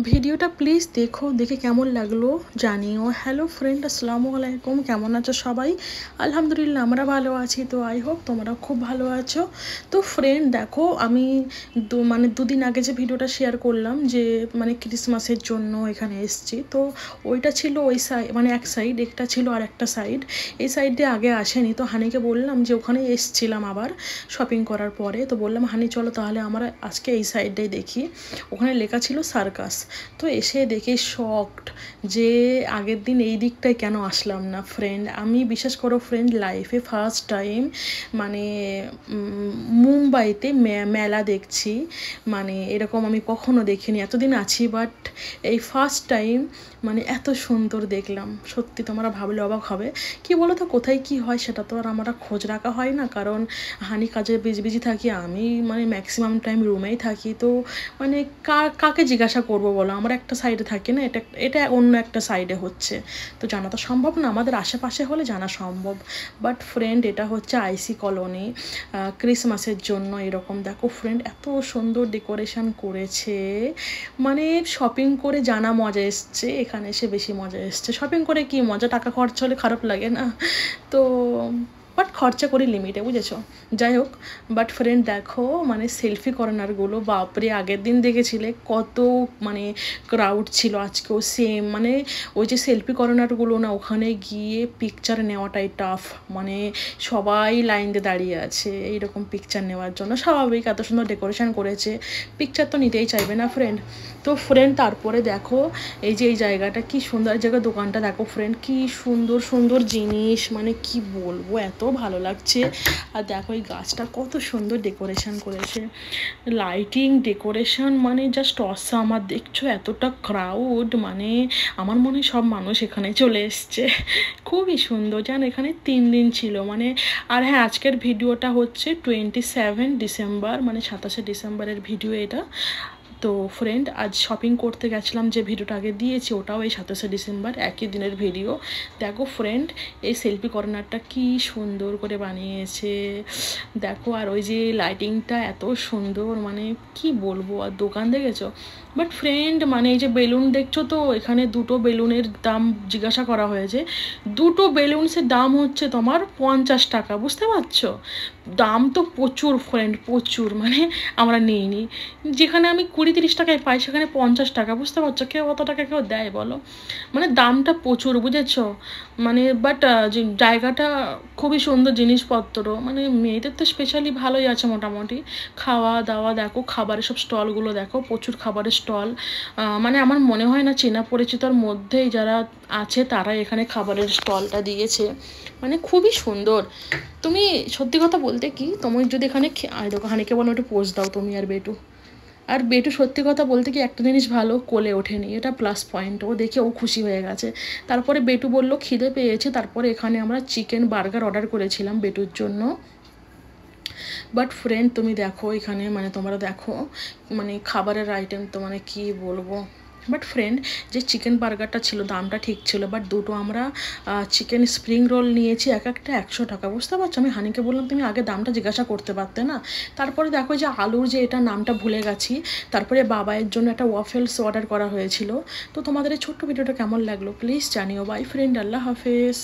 ভিডিওটা প্লিজ দেখো, দেখে কেমন লাগলো জানিও। হ্যালো ফ্রেন্ড, আসসালামু আলাইকুম। কেমন আছো সবাই? আলহামদুলিল্লাহ আমরা ভালো আছি। তো আই হোপ তোমরা খুব ভালো আছো। তো ফ্রেন্ড দেখো, আমি দুদিন আগে যে ভিডিওটা শেয়ার করলাম যে ক্রিসমাসের জন্য এখানে এসছি, তো ওইটা ছিল ওই সাইড, এক সাইড, একটা ছিল আর একটা সাইড। এই সাইড দিয়ে আগে আসেনি, তো হানিকে বললাম যে ওখানে এসছিলাম আবার শপিং করার পরে, তো বললাম হানি চলো তাহলে আমরা আজকে এই সাইডটাই দেখি। ওখানে লেখা ছিল সার্কাস। তো এসে দেখে শকড যে আগের দিন এই দিকটায় কেন আসলাম না। ফ্রেন্ড আমি বিশ্বাস করো ফ্রেন্ড, লাইফে ফার্স্ট টাইম মুম্বাইতে মেলা দেখছি। এরকম আমি কখনো দেখিনি, এতদিন আছি বাট এই ফার্স্ট টাইম এত সুন্দর দেখলাম। সত্যি তোমরা ভাবলে অবাক হবে। কি বলো তো, কোথায় কি হয় সেটা তো আর আমরা খোঁজ রাখা হয় না, কারণ হানি কাজে বিজি থাকি, আমি ম্যাক্সিমাম টাইম রুমেই থাকি। তো কাকে জিজ্ঞাসা করবো বলো, আমরা একটা সাইডে থাকি না, এটা এটা অন্য একটা সাইডে হচ্ছে, তো জানা তো সম্ভব না। আমাদের আশেপাশে হলে জানা সম্ভব। বাট ফ্রেন্ড এটা হচ্ছে আইসি কলোনি, ক্রিসমাসের জন্য এরকম দেখো ফ্রেন্ড এত সুন্দর ডেকোরেশন করেছে। শপিং করে জানা মজা এসছে, এখানে এসে বেশি মজা এসছে। শপিং করে কি মজা, টাকা খরচা হলে খারাপ লাগে না, তো বাট খরচা করি লিমিটে, বুঝেছো। যাই হোক, বাট ফ্রেন্ড দেখো সেলফি কর্নারগুলো বাপরে, আগের দিন দেখেছিলে কত ক্রাউড ছিল, আজকেও সেম। ওই যে সেলফি কর্নারগুলো না, ওখানে গিয়ে পিকচার নেওয়াটাই টাফ। সবাই লাইন দিয়ে দাঁড়িয়ে আছে এইরকম পিকচার নেওয়ার জন্য। স্বাভাবিক, এত সুন্দর ডেকোরেশন করেছে, পিকচার তো নিতেই চাইবে না ফ্রেন্ড। তো ফ্রেন্ড তারপরে দেখো এই যে এই জায়গাটা কি সুন্দর, জায়গা দোকানটা দেখো ফ্রেন্ড, কি সুন্দর সুন্দর জিনিস, কি বলবো, এত ভালো লাগছে। আর দেখো এই গাছটা কত সুন্দর ডেকোরেশন করেছে, লাইটিং ডেকোরেশন জাস্ট অসাম। আর দেখছো এতটা ক্রাউড, আমার মনে হয় সব মানুষ এখানে চলে এসছে। খুবই সুন্দর, জান এখানে 3 দিন ছিল আর হ্যাঁ, আজকের ভিডিওটা হচ্ছে 27 ডিসেম্বর, 27শে ডিসেম্বরের ভিডিও এটা। তো ফ্রেন্ড আজ শপিং করতে গেছিলাম, যে ভিডিওটা আগে দিয়েছি ওটাও এই 27শে ডিসেম্বর, একই দিনের ভিডিও। দেখো ফ্রেন্ড এই সেলফি কর্নারটা কি সুন্দর করে বানিয়েছে দেখো, আর ওই যে লাইটিংটা এত সুন্দর, কি বলবো। আর দোকান দেখেছো। বাট ফ্রেন্ড এই যে বেলুন দেখছো, তো এখানে দুটো বেলুনের দাম জিজ্ঞাসা করা হয়েছে, দুটো বেলুনসের দাম হচ্ছে তোমার 50 টাকা, বুঝতে পারছো। দাম তো প্রচুর ফ্রেন্ড, প্রচুর, আমরা নিইনি। যেখানে আমি 20-30 টাকায় পাই, সেখানে 50 টাকা, বুঝতে পারছো। কেউ অত টাকা কেউ দেয় বলো, দামটা প্রচুর, বুঝেছো। বাট জায়গাটা খুবই সুন্দর, জিনিসপত্র মেয়েদের তো স্পেশালি ভালোই আছে মোটামুটি। খাওয়া দাওয়া দেখো, খাবারের সব স্টলগুলো দেখো, প্রচুর খাবারের স্টল। আমার মনে হয় না চেনা পরিচিতর মধ্যেই যারা আছে তারা এখানে খাবারের স্টলটা দিয়েছে, খুবই সুন্দর। তুমি সত্যি কথা বলতে কি, তুমি যদি এখানে হানিকে বলো একটু পোজ দাও, তুমি আর বেটু সত্যি কথা বলতে কি একটা জিনিস ভালো, কোলে ওঠেনি, এটা প্লাস পয়েন্ট। ও দেখে ও খুশি হয়ে গেছে। তারপরে বেটু বলল খিদে পেয়েছে, তারপরে এখানে আমরা চিকেন বার্গার অর্ডার করেছিলাম বেটুর জন্য। বাট ফ্রেন্ড তুমি দেখো এখানে তোমরা দেখো খাবারের আইটেম তো কি বলবো। বাট ফ্রেন্ড যে চিকেন বার্গারটা ছিল দামটা ঠিক ছিল, বাট দুটো আমরা চিকেন স্প্রিং রোল নিয়েছি, এক একটা 100 টাকা, বুঝতে পারছো। আমি হানিকে বললাম তুমি আগে দামটা জিজ্ঞাসা করতে পারতে না। তারপরে দেখো যে আলুর যে এটা নামটা ভুলে গেছি। তারপরে বাবাইয়ের জন্য একটা ওয়াফেলস অর্ডার করা হয়েছিল। তো তোমাদের এই ছোট্ট ভিডিওটা কেমন লাগলো প্লিজ জানিও। বাই ফ্রেন্ড, আল্লাহ হাফেজ।